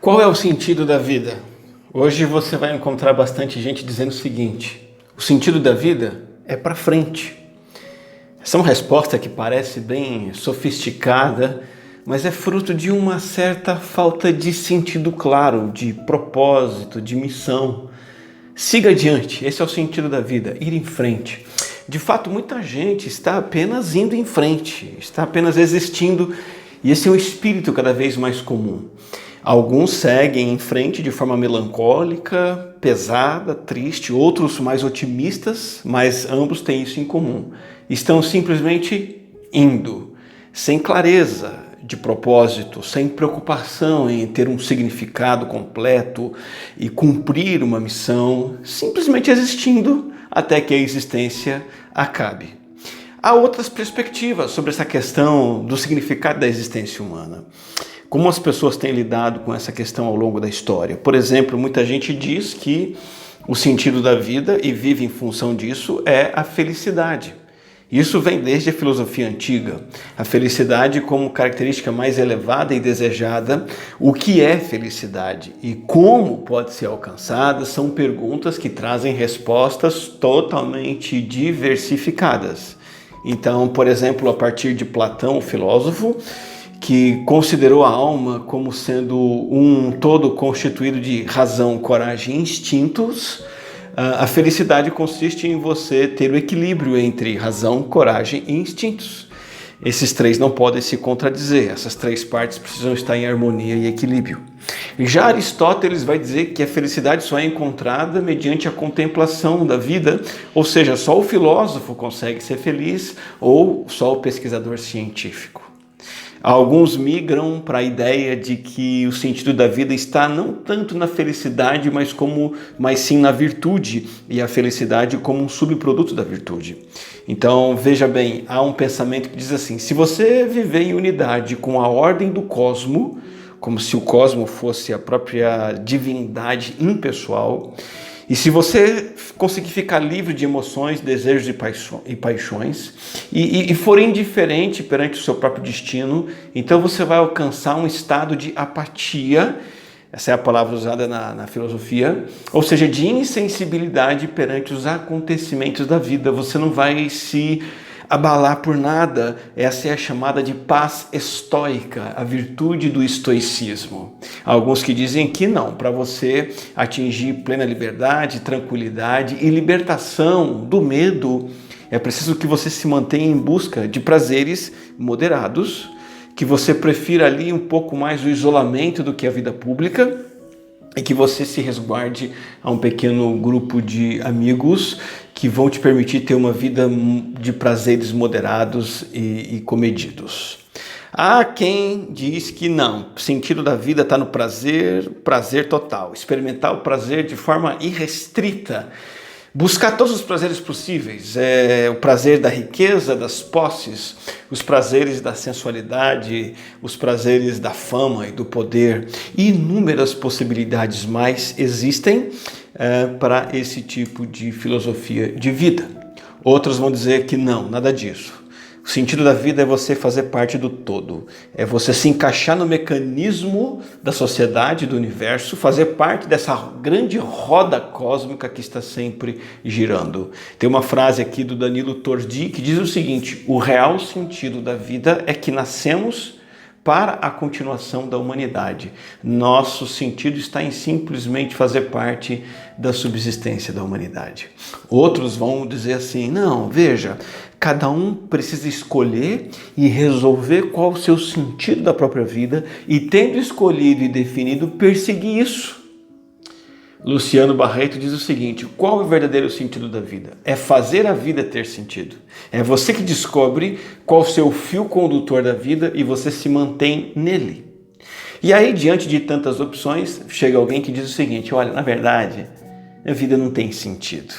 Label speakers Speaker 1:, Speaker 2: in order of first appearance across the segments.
Speaker 1: Qual é o sentido da vida? Hoje você vai encontrar bastante gente dizendo o seguinte: o sentido da vida é para frente. Essa é uma resposta que parece bem sofisticada, mas é fruto de uma certa falta de sentido claro, de propósito, de missão. Siga adiante, esse é o sentido da vida, ir em frente. De fato, muita gente está apenas indo em frente, está apenas existindo, e esse é um espírito cada vez mais comum. Alguns seguem em frente de forma melancólica, pesada, triste, outros mais otimistas, mas ambos têm isso em comum. Estão simplesmente indo, sem clareza de propósito, sem preocupação em ter um significado completo e cumprir uma missão, simplesmente existindo até que a existência acabe. Há outras perspectivas sobre essa questão do significado da existência humana. Como as pessoas têm lidado com essa questão ao longo da história? Por exemplo, muita gente diz que o sentido da vida, e vive em função disso, é a felicidade. Isso vem desde a filosofia antiga. A felicidade como característica mais elevada e desejada. O que é felicidade e como pode ser alcançada são perguntas que trazem respostas totalmente diversificadas. Então, por exemplo, a partir de Platão, o filósofo, que considerou a alma como sendo um todo constituído de razão, coragem e instintos, a felicidade consiste em você ter o equilíbrio entre razão, coragem e instintos. Esses três não podem se contradizer, essas três partes precisam estar em harmonia e equilíbrio. Já Aristóteles vai dizer que a felicidade só é encontrada mediante a contemplação da vida, ou seja, só o filósofo consegue ser feliz ou só o pesquisador científico. Alguns migram para a ideia de que o sentido da vida está não tanto na felicidade, mas sim na virtude, e a felicidade como um subproduto da virtude. Então, veja bem, há um pensamento que diz assim: se você viver em unidade com a ordem do cosmo, como se o cosmo fosse a própria divindade impessoal, e se você conseguir ficar livre de emoções, desejos e paixões, e for indiferente perante o seu próprio destino, então você vai alcançar um estado de apatia, essa é a palavra usada na filosofia, ou seja, de insensibilidade perante os acontecimentos da vida. Você não vai se abalar por nada. Essa é a chamada de paz estoica, a virtude do estoicismo. Há alguns que dizem que não, para você atingir plena liberdade, tranquilidade e libertação do medo, é preciso que você se mantenha em busca de prazeres moderados, que você prefira ali um pouco mais o isolamento do que a vida pública, e que você se resguarde a um pequeno grupo de amigos que vão te permitir ter uma vida de prazeres moderados e comedidos. Há quem diz que não, o sentido da vida está no prazer total, experimentar o prazer de forma irrestrita, buscar todos os prazeres possíveis, o prazer da riqueza, das posses, os prazeres da sensualidade, os prazeres da fama e do poder. E inúmeras possibilidades mais existem para esse tipo de filosofia de vida. Outros vão dizer que não, nada disso. O sentido da vida é você fazer parte do todo, é você se encaixar no mecanismo da sociedade, do universo, fazer parte dessa grande roda cósmica que está sempre girando. Tem uma frase aqui do Danilo Tordi que diz o seguinte: o real sentido da vida é que nascemos para a continuação da humanidade. Nosso sentido está em simplesmente fazer parte da subsistência da humanidade. Outros vão dizer assim: não, veja, cada um precisa escolher e resolver qual o seu sentido da própria vida e, tendo escolhido e definido, perseguir isso. Luciano Barreto diz o seguinte: qual é o verdadeiro sentido da vida? É fazer a vida ter sentido. É você que descobre qual o seu fio condutor da vida e você se mantém nele. E aí, diante de tantas opções, chega alguém que diz o seguinte: olha, na verdade, a vida não tem sentido.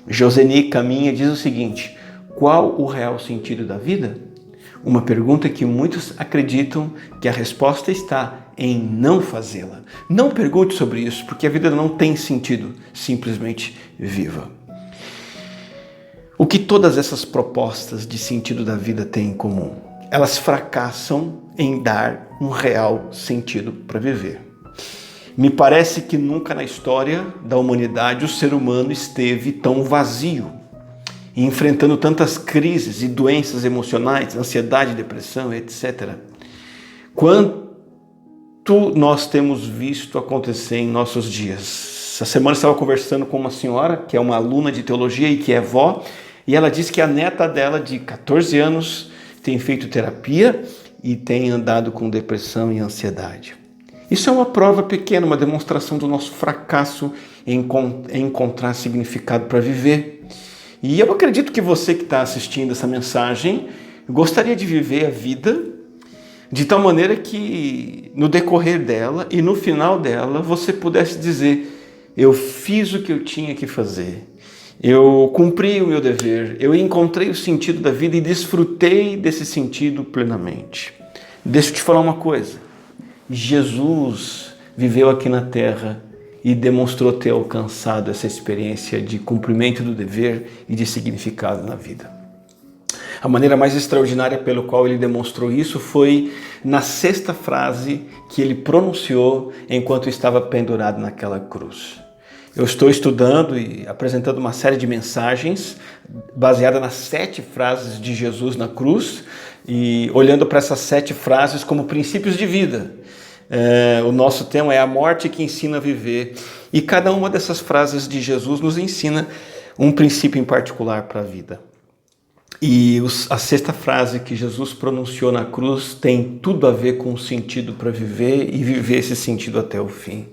Speaker 1: Joseni Caminha diz o seguinte: qual o real sentido da vida? Uma pergunta que muitos acreditam que a resposta está em não fazê-la. Não pergunte sobre isso, porque a vida não tem sentido. Simplesmente viva. O que todas essas propostas de sentido da vida têm em comum? Elas fracassam em dar um real sentido para viver. Me parece que nunca na história da humanidade o ser humano esteve tão vazio, enfrentando tantas crises e doenças emocionais, ansiedade, depressão, etc. Quanto nós temos visto acontecer em nossos dias. Essa semana eu estava conversando com uma senhora que é uma aluna de teologia e que é vó, e ela disse que a neta dela de 14 anos tem feito terapia e tem andado com depressão e ansiedade. Isso é uma prova pequena, uma demonstração do nosso fracasso em encontrar significado para viver. E eu acredito que você que está assistindo essa mensagem gostaria de viver a vida de tal maneira que no decorrer dela e no final dela você pudesse dizer: eu fiz o que eu tinha que fazer, eu cumpri o meu dever, eu encontrei o sentido da vida e desfrutei desse sentido plenamente. Deixa eu te falar uma coisa: Jesus viveu aqui na terra e demonstrou ter alcançado essa experiência de cumprimento do dever e de significado na vida. A maneira mais extraordinária pelo qual ele demonstrou isso foi na sexta frase que ele pronunciou enquanto estava pendurado naquela cruz. Eu estou estudando e apresentando uma série de mensagens baseada nas 7 frases de Jesus na cruz e olhando para essas 7 frases como princípios de vida. O nosso tema é a morte que ensina a viver, e cada uma dessas frases de Jesus nos ensina um princípio em particular para a vida. E a sexta frase que Jesus pronunciou na cruz tem tudo a ver com o sentido para viver e viver esse sentido até o fim.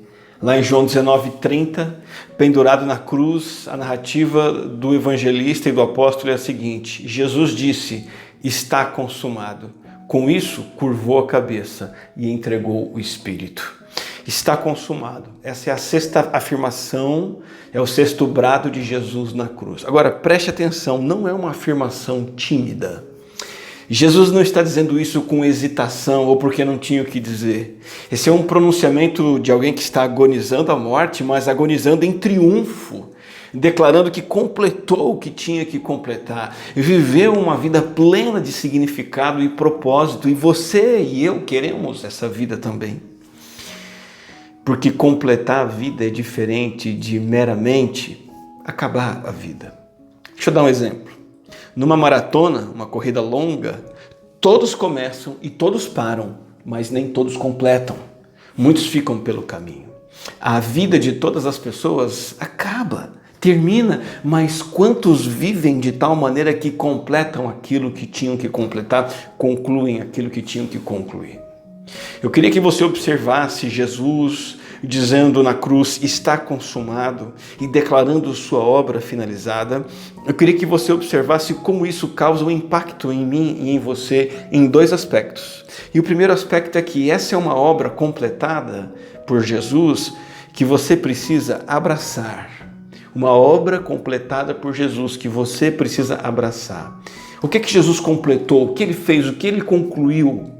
Speaker 1: Lá em João 19:30, pendurado na cruz, a narrativa do evangelista e do apóstolo é a seguinte: Jesus disse: está consumado. Com isso, curvou a cabeça e entregou o Espírito. Está consumado. Essa é a sexta afirmação, é o sexto brado de Jesus na cruz. Agora, preste atenção, não é uma afirmação tímida. Jesus não está dizendo isso com hesitação ou porque não tinha o que dizer. Esse é um pronunciamento de alguém que está agonizando a morte, mas agonizando em triunfo, declarando que completou o que tinha que completar, viveu uma vida plena de significado e propósito, e você e eu queremos essa vida também. Porque completar a vida é diferente de meramente acabar a vida. Deixa eu dar um exemplo. Numa maratona, uma corrida longa, todos começam e todos param, mas nem todos completam. Muitos ficam pelo caminho. A vida de todas as pessoas acaba, termina, mas quantos vivem de tal maneira que completam aquilo que tinham que completar, concluem aquilo que tinham que concluir? Eu queria que você observasse Jesus dizendo na cruz: está consumado, e declarando sua obra finalizada. Eu queria que você observasse como isso causa um impacto em mim e em você em 2 aspectos. E o primeiro aspecto é que essa é uma obra completada por Jesus que você precisa abraçar. Uma obra completada por Jesus que você precisa abraçar. O que Jesus completou? O que ele fez? O que ele concluiu?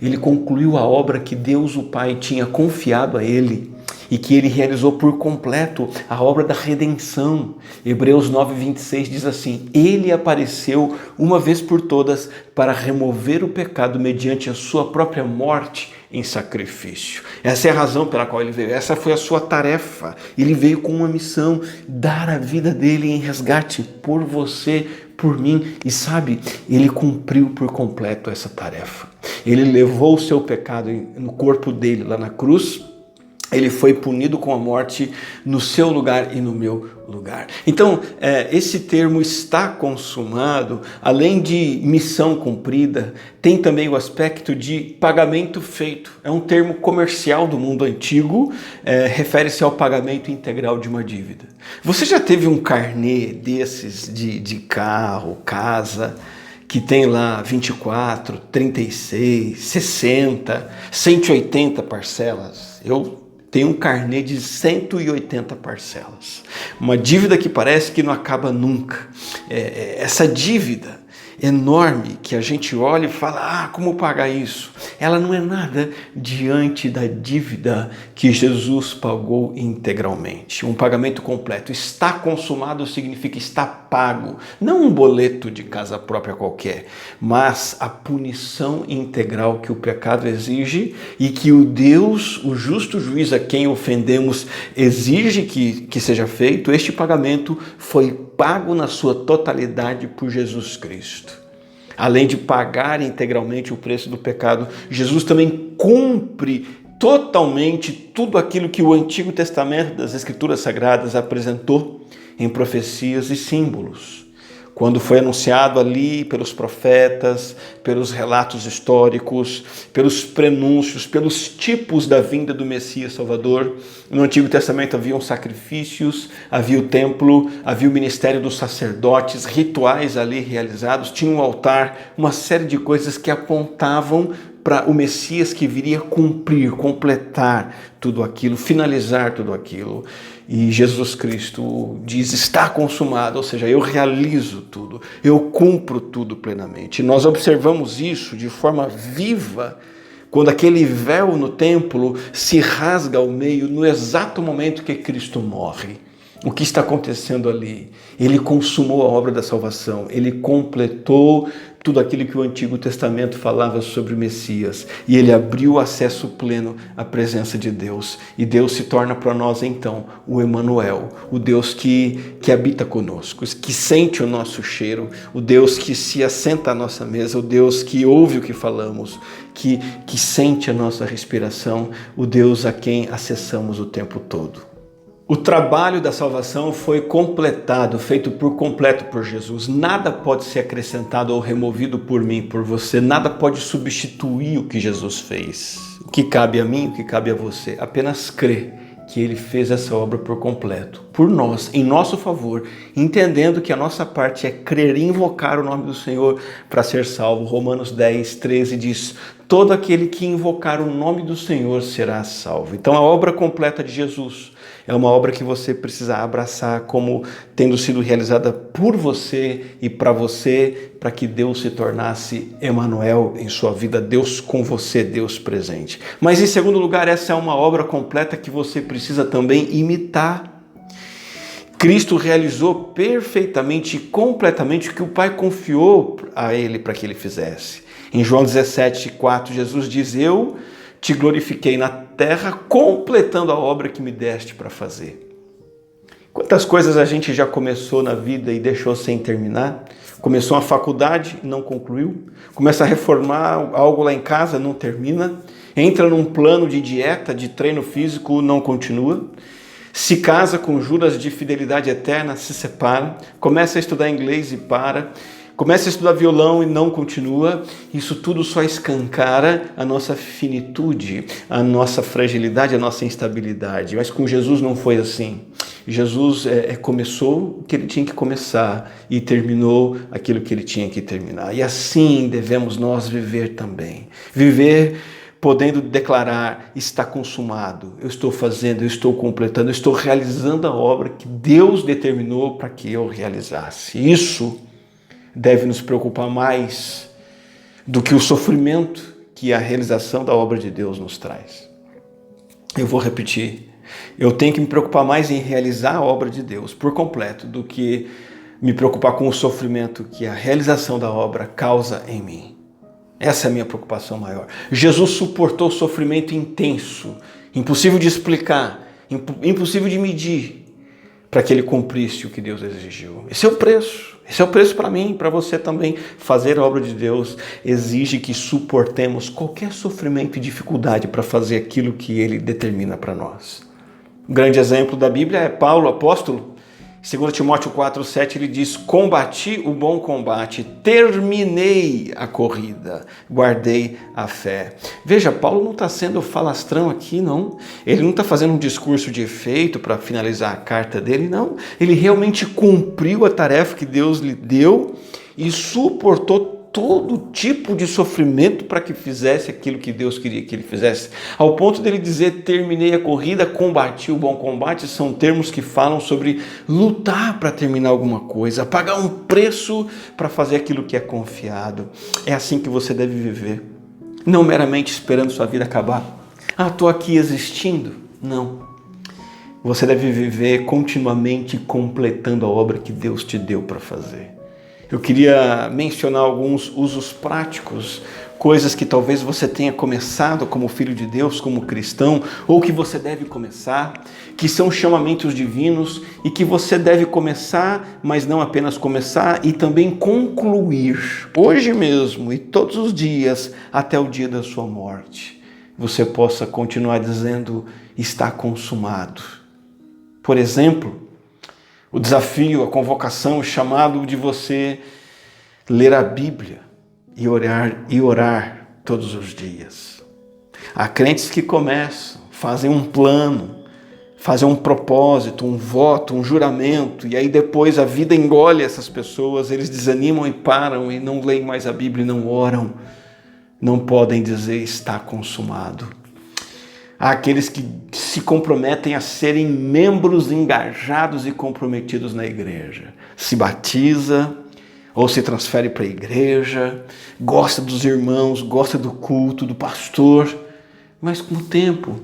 Speaker 1: Ele concluiu a obra que Deus o Pai tinha confiado a ele e que ele realizou por completo, a obra da redenção. Hebreus 9:26 diz assim: ele apareceu uma vez por todas para remover o pecado mediante a sua própria morte em sacrifício. Essa é a razão pela qual ele veio, essa foi a sua tarefa. Ele veio com uma missão: dar a vida dele em resgate por você, por mim. E sabe, ele cumpriu por completo essa tarefa. Ele levou o seu pecado no corpo dele lá na cruz. Ele foi punido com a morte no seu lugar e no meu lugar. Então, esse termo está consumado, além de missão cumprida, tem também o aspecto de pagamento feito. É um termo comercial do mundo antigo, refere-se ao pagamento integral de uma dívida. Você já teve um carnê desses de carro, casa, que tem lá 24, 36, 60, 180 parcelas? Eu tenho um carnê de 180 parcelas. Uma dívida que parece que não acaba nunca. Essa dívida, enorme que a gente olha e fala, como pagar isso? Ela não é nada diante da dívida que Jesus pagou integralmente. Um pagamento completo. Está consumado significa está pago. Não um boleto de casa própria qualquer, mas a punição integral que o pecado exige e que o Deus, o justo juiz a quem ofendemos, exige que seja feito. Este pagamento foi pago na sua totalidade por Jesus Cristo. Além de pagar integralmente o preço do pecado, Jesus também cumpre totalmente tudo aquilo que o Antigo Testamento das Escrituras Sagradas apresentou em profecias e símbolos. Quando foi anunciado ali pelos profetas, pelos relatos históricos, pelos prenúncios, pelos tipos da vinda do Messias Salvador. No Antigo Testamento haviam sacrifícios, havia o templo, havia o ministério dos sacerdotes, rituais ali realizados, tinha um altar, uma série de coisas que apontavam para o Messias que viria cumprir, completar tudo aquilo, finalizar tudo aquilo. E Jesus Cristo diz, está consumado, ou seja, eu realizo tudo, eu cumpro tudo plenamente. E nós observamos isso de forma viva quando aquele véu no templo se rasga ao meio no exato momento que Cristo morre. O que está acontecendo ali? Ele consumou a obra da salvação, ele completou tudo aquilo que o Antigo Testamento falava sobre o Messias, e ele abriu acesso pleno à presença de Deus, e Deus se torna para nós então o Emanuel, o Deus que habita conosco, que sente o nosso cheiro, o Deus que se assenta à nossa mesa, o Deus que ouve o que falamos, que sente a nossa respiração, o Deus a quem acessamos o tempo todo. O trabalho da salvação foi completado, feito por completo por Jesus. Nada pode ser acrescentado ou removido por mim, por você. Nada pode substituir o que Jesus fez. O que cabe a mim, o que cabe a você. Apenas crer que Ele fez essa obra por completo, por nós, em nosso favor, entendendo que a nossa parte é crer e invocar o nome do Senhor para ser salvo. Romanos 10, 13 diz, todo aquele que invocar o nome do Senhor será salvo. Então a obra completa de Jesus é uma obra que você precisa abraçar como tendo sido realizada por você e para que Deus se tornasse Emanuel em sua vida, Deus com você, Deus presente. Mas em segundo lugar, essa é uma obra completa que você precisa também imitar. Cristo realizou perfeitamente e completamente o que o Pai confiou a Ele para que Ele fizesse. Em João 17, 4, Jesus diz, eu te glorifiquei na terra, completando a obra que me deste para fazer. Quantas coisas a gente já começou na vida e deixou sem terminar? Começou uma faculdade e não concluiu. Começa a reformar algo lá em casa, não termina. Entra num plano de dieta, de treino físico, não continua. Se casa com juras de fidelidade eterna, se separa. Começa a estudar inglês e para. Começa a estudar violão e não continua. Isso tudo só escancara a nossa finitude, a nossa fragilidade, a nossa instabilidade. Mas com Jesus não foi assim. Jesus começou o que ele tinha que começar e terminou aquilo que ele tinha que terminar. E assim devemos nós viver também. Viver podendo declarar, está consumado, eu estou fazendo, eu estou completando, eu estou realizando a obra que Deus determinou para que eu realizasse. Isso deve nos preocupar mais do que o sofrimento que a realização da obra de Deus nos traz. Eu vou repetir. Eu tenho que me preocupar mais em realizar a obra de Deus por completo do que me preocupar com o sofrimento que a realização da obra causa em mim. Essa é a minha preocupação maior. Jesus suportou sofrimento intenso, impossível de explicar, impossível de medir, para que ele cumprisse o que Deus exigiu. Esse é o preço. Esse é o preço para mim, para você também. Fazer a obra de Deus exige que suportemos qualquer sofrimento e dificuldade para fazer aquilo que Ele determina para nós. Um grande exemplo da Bíblia é Paulo, apóstolo. Em 2 Timóteo 4,7 ele diz, combati o bom combate, terminei a corrida, guardei a fé. Veja, Paulo não está sendo falastrão aqui, não. Ele não está fazendo um discurso de efeito para finalizar a carta dele, não. Ele realmente cumpriu a tarefa que Deus lhe deu e suportou todo tipo de sofrimento para que fizesse aquilo que Deus queria que ele fizesse. Ao ponto dele dizer, terminei a corrida, combati o bom combate, são termos que falam sobre lutar para terminar alguma coisa, pagar um preço para fazer aquilo que é confiado. É assim que você deve viver, não meramente esperando sua vida acabar. Estou aqui existindo. Não. Você deve viver continuamente completando a obra que Deus te deu para fazer. Eu queria mencionar alguns usos práticos, coisas que talvez você tenha começado como filho de Deus, como cristão, ou que você deve começar, que são chamamentos divinos e que você deve começar, mas não apenas começar, e também concluir, hoje mesmo e todos os dias, até o dia da sua morte. Você possa continuar dizendo, está consumado. Por exemplo, o desafio, a convocação, o chamado de você ler a Bíblia e orar todos os dias. Há crentes que começam, fazem um plano, fazem um propósito, um voto, um juramento, e aí depois a vida engole essas pessoas, eles desanimam e param e não leem mais a Bíblia e não oram. Não podem dizer está consumado. Há aqueles que se comprometem a serem membros engajados e comprometidos na igreja. Se batiza ou se transfere para a igreja, gosta dos irmãos, gosta do culto, do pastor, mas com o tempo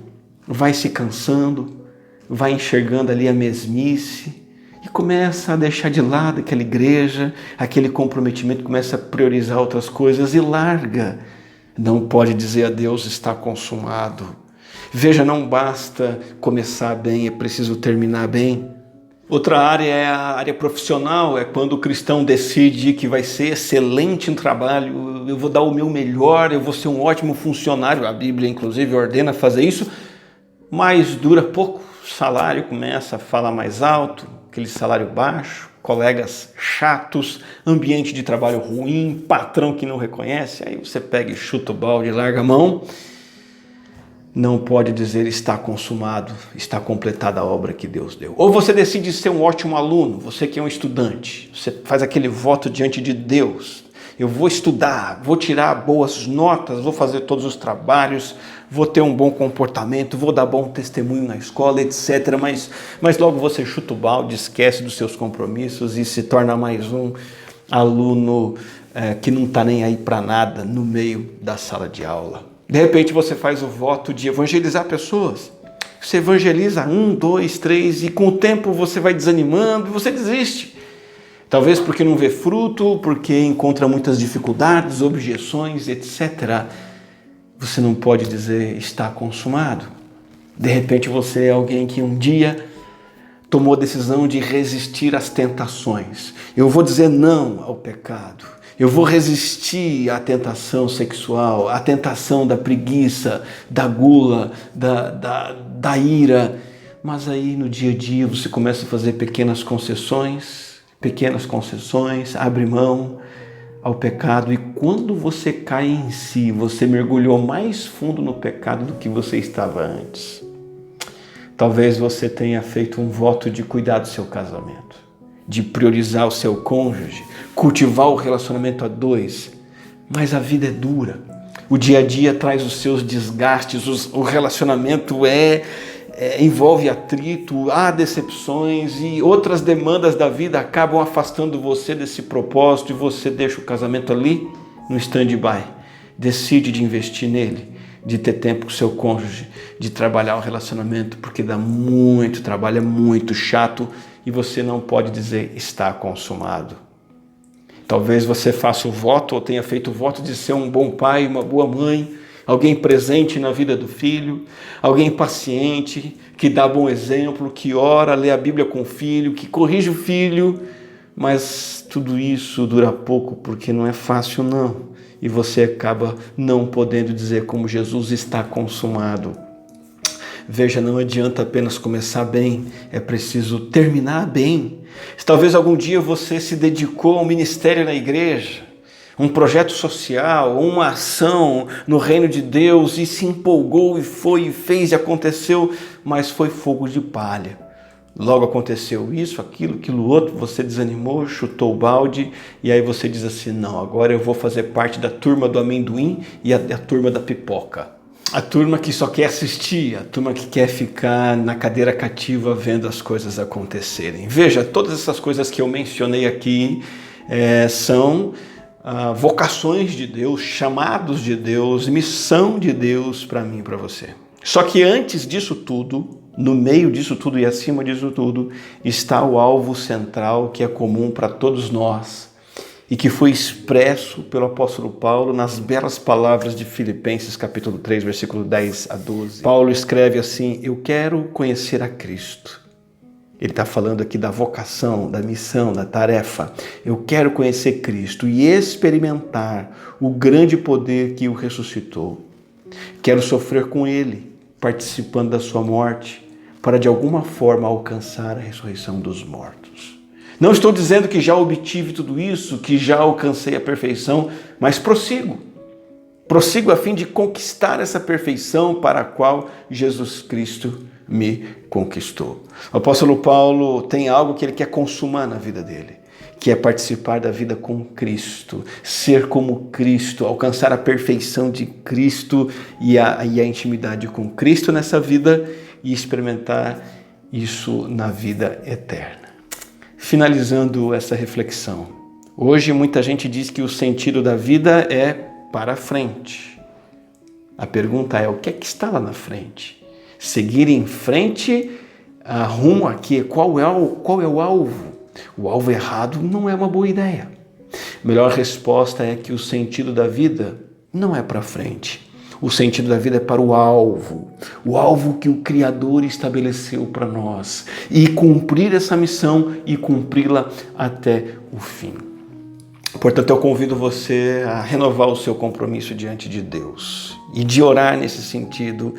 Speaker 1: vai se cansando, vai enxergando ali a mesmice e começa a deixar de lado aquela igreja, aquele comprometimento, começa a priorizar outras coisas e larga. Não pode dizer a Deus está consumado. Veja, não basta começar bem, é preciso terminar bem. Outra área é a área profissional, é quando o cristão decide que vai ser excelente no trabalho, eu vou dar o meu melhor, eu vou ser um ótimo funcionário, a Bíblia inclusive ordena fazer isso, mas dura pouco, o salário começa a falar mais alto, aquele salário baixo, colegas chatos, ambiente de trabalho ruim, patrão que não reconhece, aí você pega e chuta o balde, larga a mão. Não pode dizer está consumado, está completada a obra que Deus deu. Ou você decide ser um ótimo aluno, você que é um estudante, você faz aquele voto diante de Deus. Eu vou estudar, vou tirar boas notas, vou fazer todos os trabalhos, vou ter um bom comportamento, vou dar bom testemunho na escola, etc. Mas logo você chuta o balde, esquece dos seus compromissos e se torna mais um aluno que não está nem aí para nada no meio da sala de aula. De repente você faz o voto de evangelizar pessoas. Você evangeliza 1, 2, 3 e com o tempo você vai desanimando e você desiste. Talvez porque não vê fruto, porque encontra muitas dificuldades, objeções, etc. Você não pode dizer está consumado. De repente você é alguém que um dia tomou a decisão de resistir às tentações. Eu vou dizer não ao pecado. Eu vou resistir à tentação sexual, à tentação da preguiça, da gula, da ira. Mas aí no dia a dia você começa a fazer pequenas concessões, abre mão ao pecado. E quando você cai em si, você mergulhou mais fundo no pecado do que você estava antes. Talvez você tenha feito um voto de cuidar do seu casamento, de priorizar o seu cônjuge, cultivar o relacionamento a dois, mas a vida é dura. O dia a dia traz os seus desgastes, o relacionamento envolve atrito, há decepções e outras demandas da vida acabam afastando você desse propósito e você deixa o casamento ali no stand-by. Decide de investir nele, de ter tempo com o seu cônjuge, de trabalhar o relacionamento, porque dá muito trabalho, é muito chato e você não pode dizer está consumado. Talvez você faça o voto ou tenha feito o voto de ser um bom pai, uma boa mãe, alguém presente na vida do filho, alguém paciente, que dá bom exemplo, que ora, lê a Bíblia com o filho, que corrige o filho, mas tudo isso dura pouco porque não é fácil não. E você acaba não podendo dizer como Jesus está consumado. Veja, não adianta apenas começar bem, é preciso terminar bem. Talvez algum dia você se dedicou a um ministério na igreja, um projeto social, uma ação no reino de Deus e se empolgou e foi, e fez e aconteceu, mas foi fogo de palha. Logo aconteceu isso, aquilo outro, você desanimou, chutou o balde e aí você diz assim, não, agora eu vou fazer parte da turma do amendoim e a turma da pipoca. A turma que só quer assistir, a turma que quer ficar na cadeira cativa vendo as coisas acontecerem. Veja, todas essas coisas que eu mencionei aqui são vocações de Deus, chamados de Deus, missão de Deus para mim e para você. Só que antes disso tudo, no meio disso tudo e acima disso tudo, está o alvo central que é comum para todos nós e que foi expresso pelo apóstolo Paulo nas belas palavras de Filipenses capítulo 3, versículo 10 a 12. Paulo escreve assim, eu quero conhecer a Cristo. Ele está falando aqui da vocação, da missão, da tarefa. Eu quero conhecer Cristo e experimentar o grande poder que o ressuscitou. Quero sofrer com Ele, participando da sua morte, para de alguma forma alcançar a ressurreição dos mortos. Não estou dizendo que já obtive tudo isso, que já alcancei a perfeição, mas prossigo. Prossigo a fim de conquistar essa perfeição para a qual Jesus Cristo me conquistou. O apóstolo Paulo tem algo que ele quer consumar na vida dele, que é participar da vida com Cristo, ser como Cristo, alcançar a perfeição de Cristo e a intimidade com Cristo nessa vida e experimentar isso na vida eterna. Finalizando essa reflexão, hoje muita gente diz que o sentido da vida é para frente. A pergunta é, o que é que está lá na frente? Seguir em frente, rumo aqui, qual é o alvo? O alvo errado não é uma boa ideia. A melhor resposta é que o sentido da vida não é para frente. O sentido da vida é para o alvo que o Criador estabeleceu para nós. E cumprir essa missão e cumpri-la até o fim. Portanto, eu convido você a renovar o seu compromisso diante de Deus e de orar nesse sentido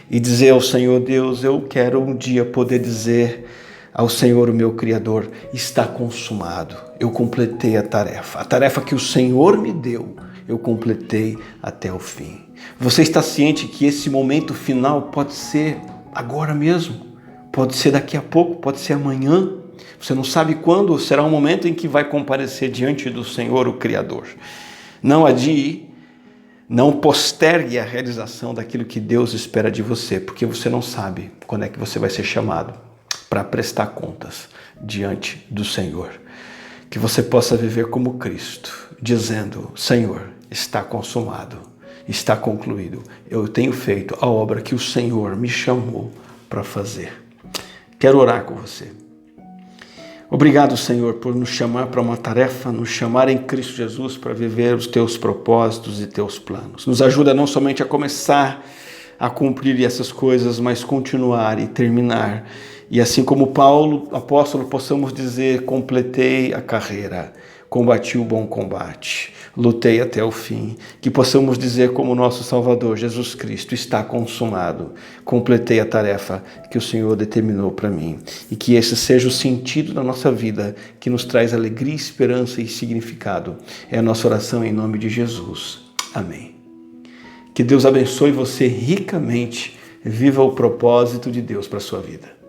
Speaker 1: e dizer ao Senhor, Deus, eu quero um dia poder dizer ao Senhor, o meu Criador, está consumado. Eu completei a tarefa que o Senhor me deu, eu completei até o fim. Você está ciente que esse momento final pode ser agora mesmo, pode ser daqui a pouco, pode ser amanhã. Você não sabe quando será o momento em que vai comparecer diante do Senhor, o Criador. Não adie, não postergue a realização daquilo que Deus espera de você, porque você não sabe quando é que você vai ser chamado para prestar contas diante do Senhor. Que você possa viver como Cristo, dizendo, Senhor, está consumado, está concluído. Eu tenho feito a obra que o Senhor me chamou para fazer. Quero orar com você. Obrigado, Senhor, por nos chamar para uma tarefa, nos chamar em Cristo Jesus para viver os teus propósitos e teus planos. Nos ajuda não somente a começar a cumprir essas coisas, mas continuar e terminar. E assim como Paulo, apóstolo, possamos dizer, completei a carreira, combati o bom combate, lutei até o fim. Que possamos dizer como nosso Salvador, Jesus Cristo, está consumado, completei a tarefa que o Senhor determinou para mim. E que esse seja o sentido da nossa vida, que nos traz alegria, esperança e significado. É a nossa oração em nome de Jesus. Amém. Que Deus abençoe você ricamente, viva o propósito de Deus para a sua vida.